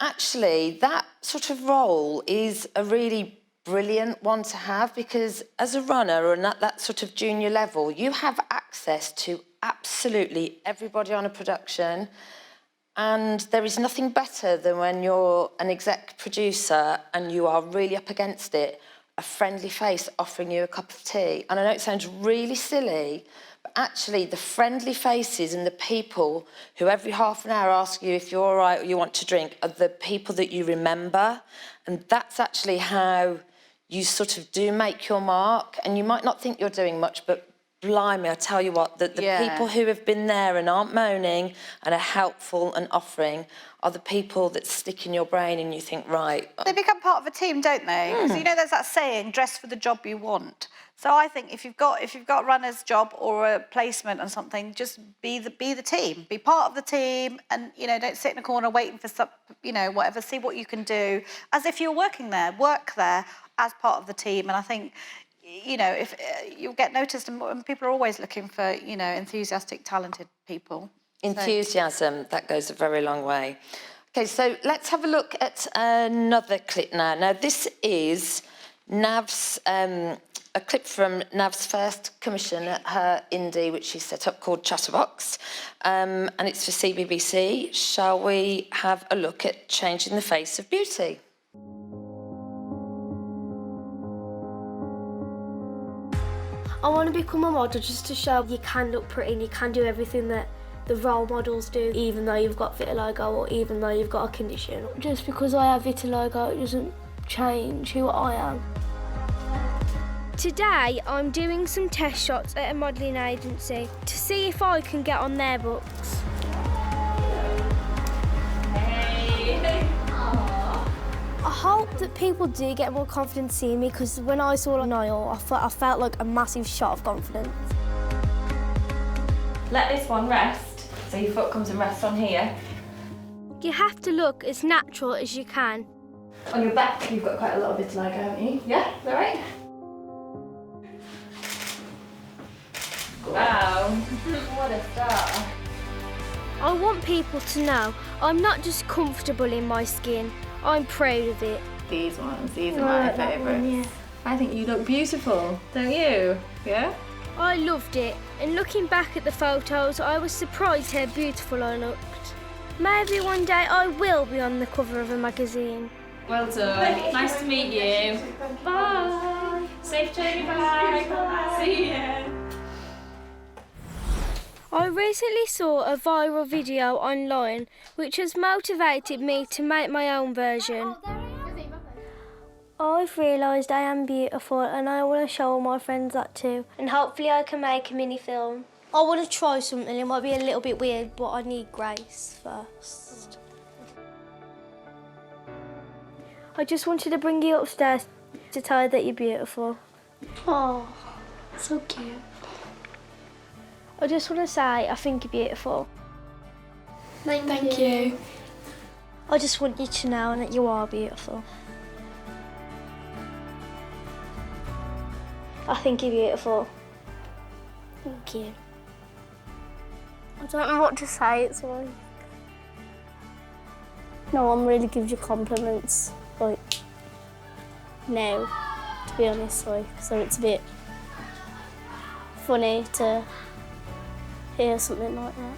actually that sort of role is a really brilliant one to have, because as a runner or at that sort of junior level, you have access to absolutely everybody on a production, and there is nothing better than when you're an exec producer and you are really up against it, a friendly face offering you a cup of tea. And I know it sounds really silly, but actually the friendly faces and the people who every half an hour ask you if you're all right or you want to drink are the people that you remember. And that's actually how you sort of do make your mark. And you might not think you're doing much, but blimey, I tell you what, the people who have been there and aren't moaning and are helpful and offering are the people that stick in your brain and you think, right. They become part of a team, don't they? Because you know there's that saying, dress for the job you want. So I think if you've got a runner's job or a placement or something, just be the team, be part of the team, and you know don't sit in a corner waiting for some, you know, whatever. See what you can do as if you're working there, work there as part of the team. And I think, you know, if you'll get noticed, and people are always looking for, you know, enthusiastic, talented people. Enthusiasm, that goes a very long way. Okay, so let's have a look at another clip now. Now, this is Nav's, a clip from Nav's first commission at her indie, which she set up, called Chatterbox, and it's for CBBC. Shall we have a look at changing the face of beauty? I want to become a model just to show you can look pretty and you can do everything that the role models do, even though you've got vitiligo or even though you've got a condition. Just because I have vitiligo, it doesn't change who I am. Today, I'm doing some test shots at a modelling agency to see if I can get on their books. I hope that people do get more confidence seeing me, because when I saw Niall, I felt like a massive shot of confidence. Let this one rest, so your foot comes and rests on here. You have to look as natural as you can. On your back, you've got quite a lot of vitiligo, haven't you? Yeah, is that right? Wow, what a start. I want people to know I'm not just comfortable in my skin, I'm proud of it. These are my favourites. Yeah. I think you look beautiful, don't you? Yeah? I loved it, and looking back at the photos, I was surprised how beautiful I looked. Maybe one day I will be on the cover of a magazine. Well done. Nice to meet you. Bye. Safe journey back. See you. I recently saw a viral video online which has motivated me to make my own version. I've realised I am beautiful and I want to show all my friends that too. And hopefully I can make a mini film. I want to try something, it might be a little bit weird, but I need grace first. I just wanted to bring you upstairs to tell you that you're beautiful. Oh, so cute. I just want to say I think you're beautiful. Thank you. I just want you to know that you are beautiful. I think you're beautiful. Thank you. I don't know what to say, it's like... No one really gives you compliments, like, now, to be honest, like, so it's a bit funny to hear something like that.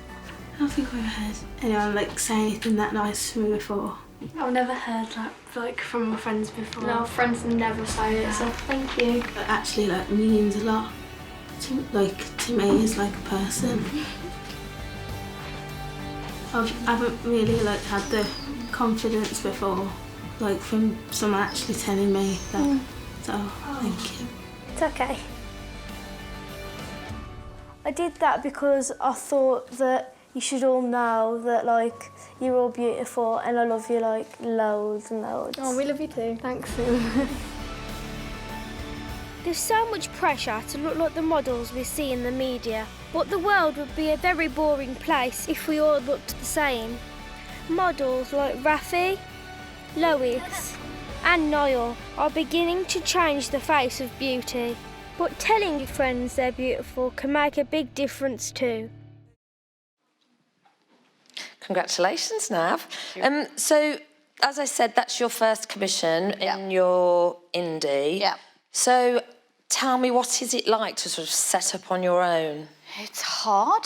I don't think I've heard anyone like say anything that nice to me before. I've never heard that like from my friends before. No, friends never say it, so thank you. It actually like means a lot to me as like a person. I haven't really like had the confidence before, like from someone actually telling me that. So thank you. It's okay. I did that because I thought that you should all know that like you're all beautiful and I love you like loads and loads. Oh, we love you too. Thanks. There's so much pressure to look like the models we see in the media, but the world would be a very boring place if we all looked the same. Models like Rafi, Lois and Niall are beginning to change the face of beauty, but telling your friends they're beautiful can make a big difference too. Congratulations, Nav. So, as I said, that's your first commission in your indie. Yeah. So, tell me, what is it like to sort of set up on your own? It's hard.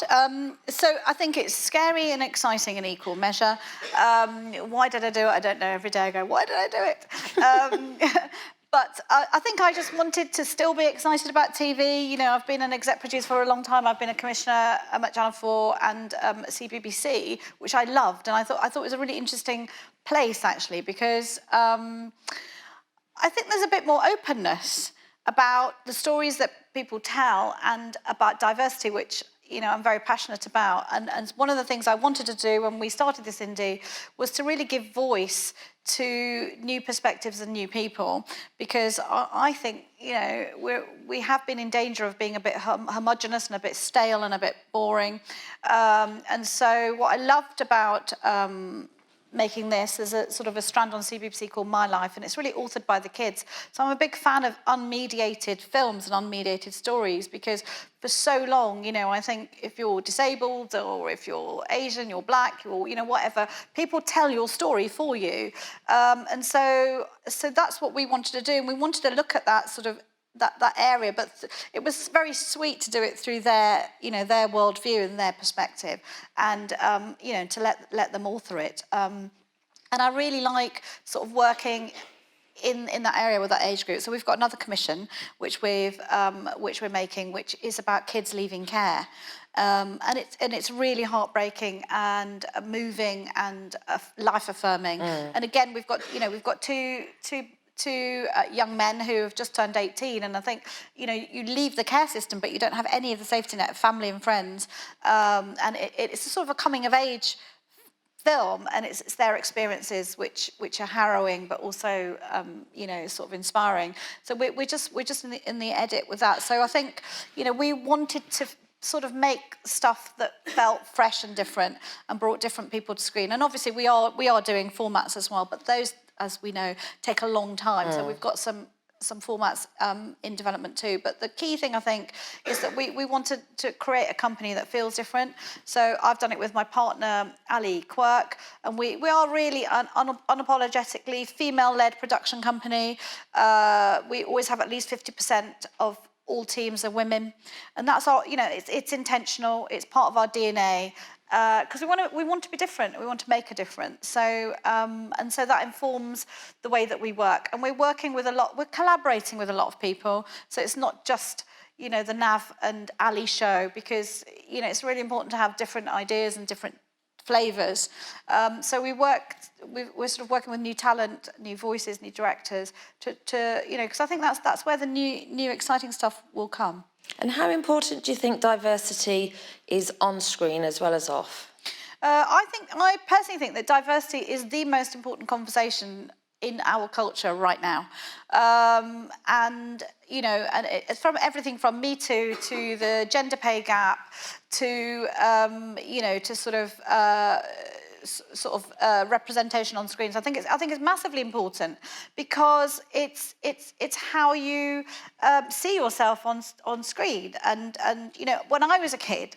So I think it's scary and exciting in equal measure. Why did I do it? I don't know. Every day I go, why did I do it? But I think I just wanted to still be excited about TV. You know, I've been an exec producer for a long time. I've been a commissioner at Channel 4 and at CBBC, which I loved. And I thought it was a really interesting place, actually, because I think there's a bit more openness about the stories that people tell and about diversity, which, you know, I'm very passionate about. And one of the things I wanted to do when we started this indie was to really give voice to new perspectives and new people, because I think, you know, we have been in danger of being a bit homogenous and a bit stale and a bit boring. And so what I loved about making this as a sort of a strand on CBBC called My Life, and it's really authored by the kids. So I'm a big fan of unmediated films and unmediated stories, because for so long, you know, I think if you're disabled or if you're Asian, you're black, or, you know, whatever, people tell your story for you. And so that's what we wanted to do, and we wanted to look at that sort of that area, but it was very sweet to do it through their, you know, their worldview and their perspective, and you know, to let them author it. And I really like sort of working in that area with that age group. So we've got another commission which we're making, which is about kids leaving care. And it's really heartbreaking and moving and life affirming. And again, we've got two young men who have just turned 18, and I think, you know, you leave the care system but you don't have any of the safety net of family and friends, and it's a sort of a coming of age film, and it's their experiences which are harrowing but also you know, sort of inspiring. So we're just in the edit with that. So I think, you know, we wanted to sort of make stuff that felt fresh and different and brought different people to screen. And obviously we are doing formats as well, but those, as we know, take a long time. So we've got some formats in development too. But the key thing, I think, is that we wanted to create a company that feels different. So I've done it with my partner, Ali Quirk, and we are really unapologetically female-led production company. We always have at least 50% of all teams are women, and that's our, you know, it's intentional, it's part of our DNA, because we want to be different, we want to make a difference. So and so that informs the way that we work, and we're collaborating with a lot of people. So it's not just, you know, the Nav and Ali show, because, you know, it's really important to have different ideas and different flavours. So we're sort of working with new talent, new voices, new directors to you know, because I think that's where the new exciting stuff will come. And how important do you think diversity is on screen as well as off? I personally think that diversity is the most important conversation in our culture right now. And, you know, and it's from everything from Me Too to the gender pay gap to, you know, to sort of representation on screens. I think it's massively important, because it's how you see yourself on screen. And you know, when I was a kid,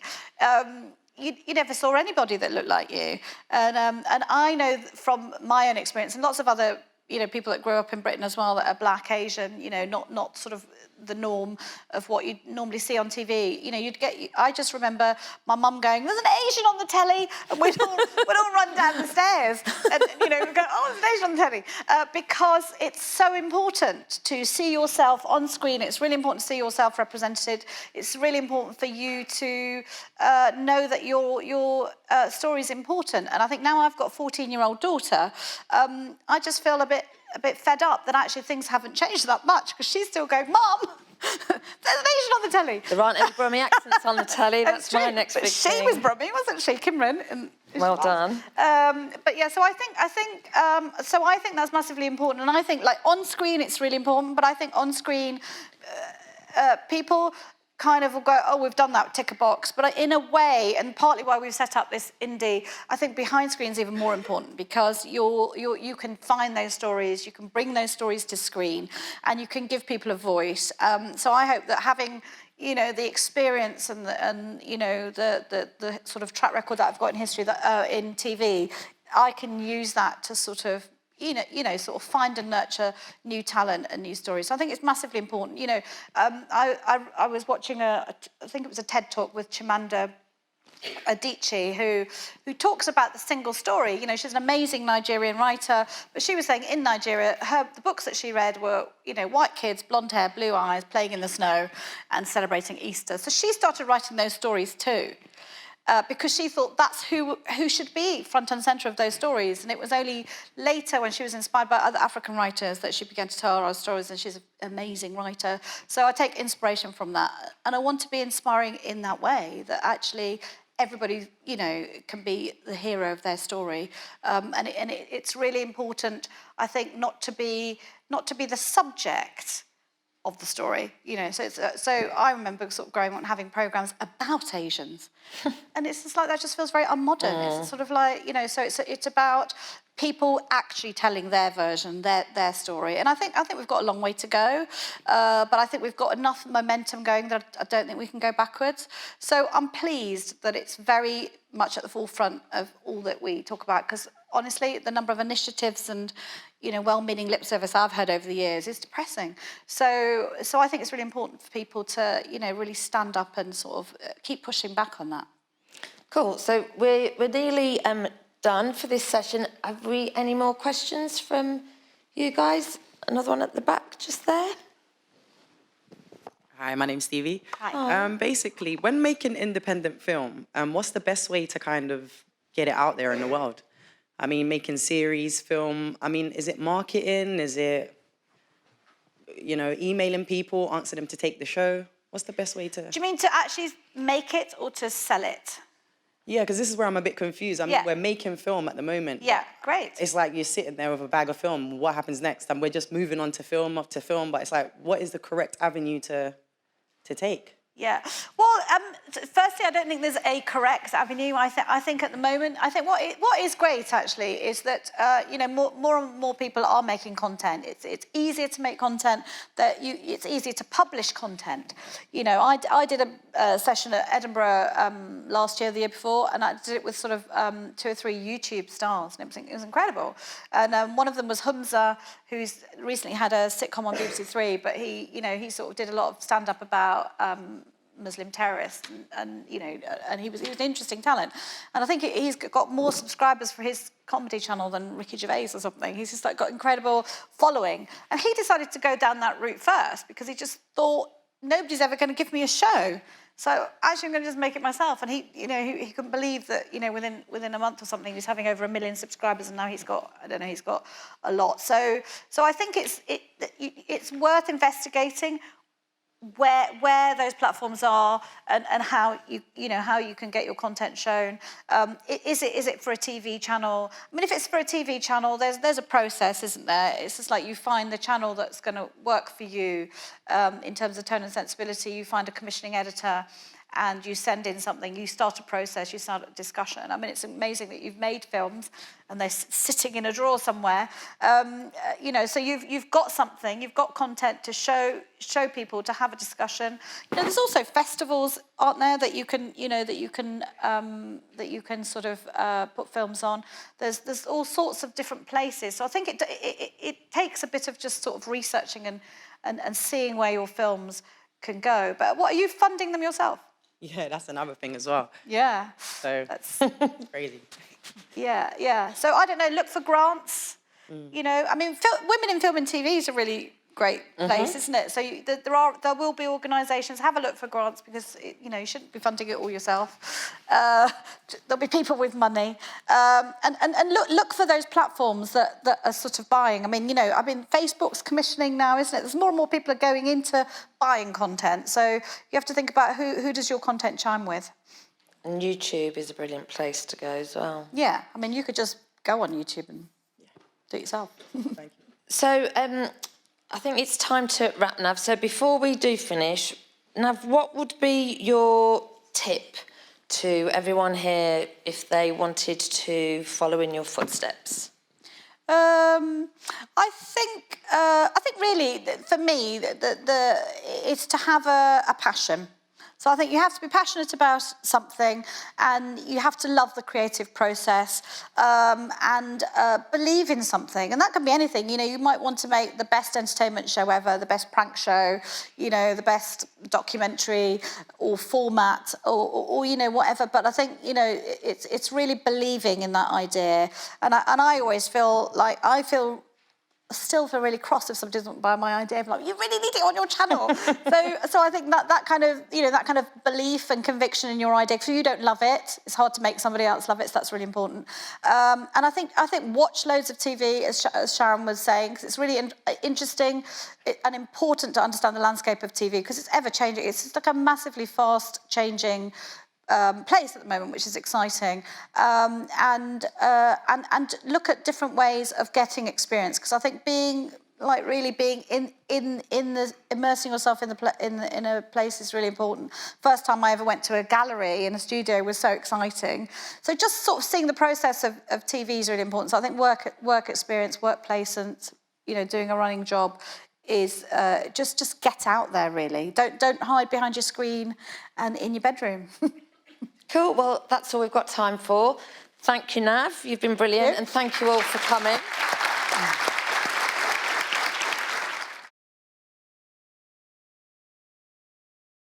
you never saw anybody that looked like you. And I know from my own experience, and lots of other, you know, people that grew up in Britain as well that are black, Asian, you know, not sort of the norm of what you normally see on TV. You know, I just remember my mum going, "There's an Asian on the telly," and we'd all run down the stairs, and you know, we'd go, "Oh, there's an Asian on the telly," because it's so important to see yourself on screen. It's really important to see yourself represented. It's really important for you to know that your story is important. And I think now I've got a 14-year-old daughter, I just feel a bit fed up that actually things haven't changed that much, because she's still going, "Mum, there's an Asian on the telly." There aren't any Brummie accents on the telly. That's my next big thing. She was Brummie, wasn't she, Kimran? Well done. But yeah, so I think that's massively important, and I think like on screen it's really important. But I think on screen, people kind of will go, "Oh, we've done that, tick a box." But in a way, and partly why we've set up this indie, I think behind screen is even more important, because you can find those stories, you can bring those stories to screen, and you can give people a voice. So I hope that having, you know, the experience and you know the sort of track record that I've got in history that in TV, I can use that to sort of sort of find and nurture new talent and new stories. So I think it's massively important. You know, I was watching I think it was a TED Talk with Chimamanda Adichie, who talks about the single story. You know, she's an amazing Nigerian writer, but she was saying in Nigeria, the books that she read were, you know, white kids, blonde hair, blue eyes, playing in the snow and celebrating Easter. So she started writing those stories too. Because she thought that's who should be front and centre of those stories. And it was only later, when she was inspired by other African writers, that she began to tell our stories, and she's an amazing writer. So I take inspiration from that. And I want to be inspiring in that way, that actually everybody, you know, can be the hero of their story. It's really important, I think, not to be the subject of the story, you know. So I remember sort of growing up and having programs about Asians, and it's just like that just feels very unmodern. It's sort of like, you know, so it's about people actually telling their version, their story. And I think we've got a long way to go, but I think we've got enough momentum going that I don't think we can go backwards. So I'm pleased that it's very much at the forefront of all that we talk about, because honestly, the number of initiatives and, you know, well-meaning lip service I've heard over the years is depressing. So I think it's really important for people to, you know, really stand up and sort of keep pushing back on that. Cool. So we're nearly done for this session. Have we any more questions from you guys? Another one at the back, just there. Hi, my name's Stevie. Hi. Basically, when making independent film, what's the best way to kind of get it out there in the world? I mean, making series, film, I mean, is it marketing? Is it, you know, emailing people, asking them to take the show? What's the best way to... Do you mean to actually make it or to sell it? Yeah, because this is where I'm a bit confused. I mean, we're making film at the moment. Yeah, great. It's like you're sitting there with a bag of film. What happens next? And we're just moving on to film after film. But it's like, what is the correct avenue to take? Yeah. Well, firstly, I don't think there's a correct avenue. I think at the moment, I think what is great actually is that you know, more and more people are making content. It's easier to make content. It's easier to publish content. You know, I did a session at Edinburgh last year, the year before, and I did it with sort of 2 or 3 YouTube stars, and it was incredible. And one of them was Humza, who's recently had a sitcom on BBC Three, but he sort of did a lot of stand-up about Muslim terrorists, and you know, and he was an interesting talent, and I think he's got more subscribers for his comedy channel than Ricky Gervais or something. He's just like got incredible following, and he decided to go down that route first because he just thought nobody's ever going to give me a show, so actually I'm going to just make it myself. And he couldn't believe that, you know, within a month or something he's having over 1 million subscribers, and now he's got a lot. So I think it's worth investigating where those platforms are and how you can get your content shown. Is it for a TV channel? I mean, if it's for a TV channel, there's a process, isn't there? It's just like you find the channel that's going to work for you in terms of tone and sensibility. You find a commissioning editor, and you send in something, you start a process, you start a discussion. I mean, it's amazing that you've made films and they're sitting in a drawer somewhere. You know, so you've got something, you've got content to show people, to have a discussion. You know, there's also festivals, aren't there, that you can, you know, that you can sort of put films on. There's all sorts of different places. So I think it takes a bit of just sort of researching and seeing where your films can go. But what, are you funding them yourself? Yeah, that's another thing as well. Yeah. So that's crazy. Yeah, yeah. So I don't know, look for grants. You know, I mean, Women in Film and TV is a really great place, isn't it? So there will be organisations. Have a look for grants because you know, you shouldn't be funding it all yourself. There'll be people with money, and look for those platforms that are sort of buying. I mean, you know, Facebook's commissioning now, isn't it? There's more and more people are going into buying content. So you have to think about who does your content chime with. And YouTube is a brilliant place to go as well. Yeah, I mean, you could just go on YouTube and do it yourself. Thank you. So I think it's time to wrap, Nav. So before we do finish, Nav, what would be your tip to everyone here if they wanted to follow in your footsteps? I think really for me it's to have a passion. So I think you have to be passionate about something, and you have to love the creative process, and believe in something. And that can be anything. You know, you might want to make the best entertainment show ever, the best prank show, you know, the best documentary or format, or you know, whatever. But I think, you know, it's really believing in that idea. And I always feel like still feel really cross if somebody doesn't buy my idea. I'm like, you really need it on your channel. so I think that kind of, you know, that kind of belief and conviction in your idea. If you don't love it, it's hard to make somebody else love it. So that's really important. And I think watch loads of TV, as Sharon was saying, because it's really interesting and important to understand the landscape of TV because it's ever changing. It's just like a massively fast changing place at the moment, which is exciting, and look at different ways of getting experience. Because I think really being immersing yourself in a place is really important. First time I ever went to a gallery in a studio was so exciting. So just sort of seeing the process of TV is really important. So I think work experience, workplace, and you know, doing a running job is just get out there. Really, don't hide behind your screen and in your bedroom. Cool, well, that's all we've got time for. Thank you, Nav, you've been brilliant, and thank you all for coming.